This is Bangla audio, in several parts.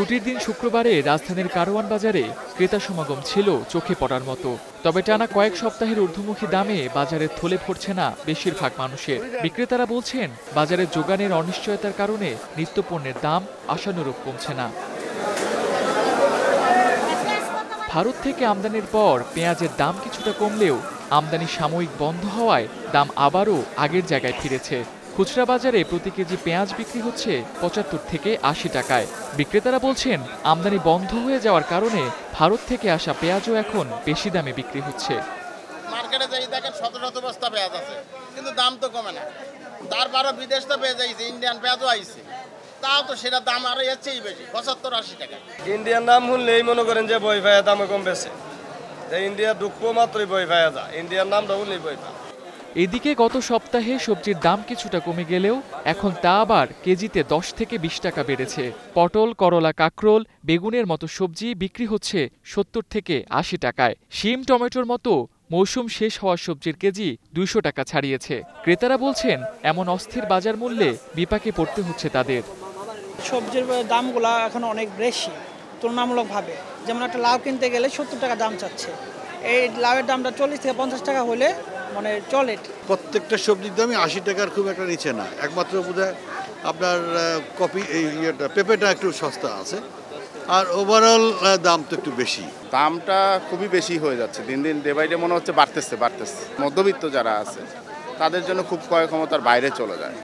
ছুটির দিন শুক্রবারে রাজধানীর কারওয়ান বাজারে ক্রেতা সমাগম ছিল চোখে পড়ার মতো। তবে টানা কয়েক সপ্তাহের ঊর্ধ্বমুখী দামে বাজারে থলে পড়ছে না বেশিরভাগ মানুষের। বিক্রেতারা বলছেন, বাজারে যোগানের অনিশ্চয়তার কারণে নিত্যপণ্যের দাম আশানুরূপ কমছে না। ভারত থেকে আমদানির পর পেঁয়াজের দাম কিছুটা কমলেও আমদানি সাময়িক বন্ধ হওয়ায় দাম আবারও আগের জায়গায় ফিরেছে। খুচরা বাজারে প্রতি কেজি পেঁয়াজ বিক্রি হচ্ছে ৭৫ থেকে ৮০ টাকায়। বিক্রেতারা বলছেন, আমদানি বন্ধ হয়ে যাওয়ার কারণে ভারত থেকে আসা পেঁয়াজও এখন বেশি দামে বিক্রি হচ্ছে। মার্কেটে যাই দেখেন ১৭ বস্তা পেঁয়াজ আছে, কিন্তু দাম তো কমে না। তারপরও বিদেশ তো পেঁয়াজ আইছে, ইন্ডিয়ান পেঁয়াজও আইছে, তাও তো সেটা দাম আরো এর চেয়ে বেশি, ৭৫-৮০ টাকা। ইন্ডিয়ান দাম শুনলেই মনে করেন যে বই ভাইয়া দামে কম বেশি। ইন্ডিয়া দুঃখ মাত্রই বই ভাইয়া যা, ইন্ডিয়ান দামটা শুনলেই বই ভাই। এদিকে গত সপ্তাহে সবজির দাম কিছুটা কমে গেলেও এখন তা আবার কেজিতে ১০ থেকে ২০ টাকা বেড়েছে। পটল, করলা, কাঁকরোল, বেগুনের মতো সবজি বিক্রি হচ্ছে ৭০ থেকে ৮০ টাকায়। শিম, টমেটোর মতো মৌসুম শেষ হওয়া সবজির কেজি ২০০ টাকা ছাড়িয়েছে। ক্রেতারা বলছেন, এমন অস্থির বাজার মূল্যে বিপাকে পড়তে হচ্ছে তাদের। সবজির দামগুলো এখন অনেক বেশি তুলনামূলকভাবে। যেমন একটা লাউ কিনতে গেলে ৭০ টাকা দাম চাচ্ছে, এই লাউয়ের দামটা ৪০ থেকে ৫০ টাকা হলে মানে চলে। প্রত্যেকটা সবজির দামই ৮০ টাকার খুব একটা নিচে না, একমাত্র বোধহয় আপনার কপি পেঁপেটা একটু সস্তা আছে, আর ওভারঅল দাম তো একটু বেশি। দামটা খুবই বেশি হয়ে যাচ্ছে, দিন দিন ডে বাই ডে মনে হচ্ছে বাড়তেছে। মধ্যবিত্ত যারা আছে তাদের জন্য খুব ক্রয় ক্ষমতার বাইরে চলে যায়।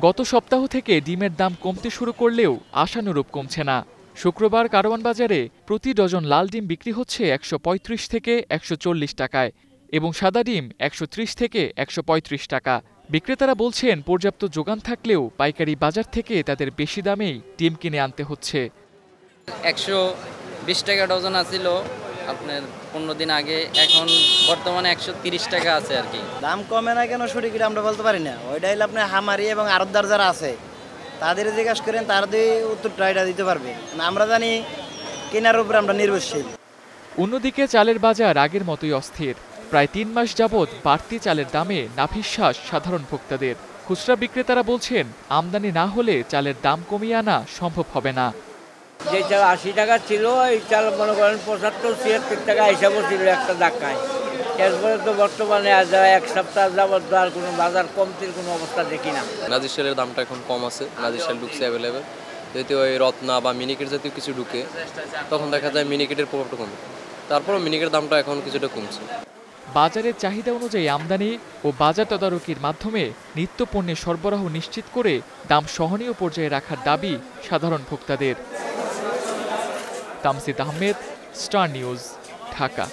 গত সপ্তাহ থেকে ডিমের দাম কমতে শুরু করলেও আশানুরূপ কমছে না। শুক্রবার কারওয়ান বাজারে প্রতি ডজন লাল ডিম বিক্রি হচ্ছে ১৩৫ থেকে ১৪০ টাকায় এবং সাদা ডিম ১৩০ থেকে ১৩৫ টাকা। বিক্রেতারা বলছেন, পর্যাপ্ত যোগান থাকলেও পাইকারি বাজার থেকে তাদের বেশি দামেই ডিম কিনে আনতে হচ্ছে। ১২০ টাকা ডজন আছিল আপনার ১৫ দিন আগে, এখন বর্তমানে ১৩০ টাকা আছে আর কি। দাম কমে না কেন সঠিক আমরা বলতে পারি না। ওইটা হলে আপনার হামারি এবং আড়তদার যারা আছে তাদের জিজ্ঞাসা করেন, তারা দিয়ে উত্তরটা এটা দিতে পারবে। আমরা জানি কেনার উপর আমরা নির্ভরশীল। অন্যদিকে চালের বাজার আগের মতোই অস্থির। প্রায় ৩ মাস যাবৎ বাড়তি চালের দামে নাভিশ্বাস সাধারণ ভোক্তাদের। খুচরা বিক্রেতারা বলছেন, আমদানি না হলে চালের দাম কমিয়ে আনা সম্ভব হবে না। যে চাল ৮০ টাকা ছিল, এই চাল মনে করেন ৭৫-৭৬ টাকা হিসাবও ছিল একটা ধাক্কায়। এরপরে তো বর্তমানে এক সপ্তাহ যাবত আর কোনো বাজার কমতির কোনো অবস্থা দেখি না। নাজির শালের দামটা এখন কম আছে, নাজির শাল ঢুকছে অ্যাভেলেবেল। যদি ওই রত্না বা মিনিকেট জাতীয় কিছু ঢুকে, তখন দেখা যায় মিনিকেটের প্রভাবটা কমে। তারপরও মিনিকেটের দামটা এখন কিছুটা কমছে। বাজারের চাহিদা অনুযায়ী আমদানি ও বাজার তদারকির মাধ্যমে নিত্যপণ্যের সরবরাহ নিশ্চিত করে দাম সহনীয় পর্যায়ে রাখার দাবি সাধারণ ভোক্তাদের। Tamsid Ahmed, star news, Dhaka.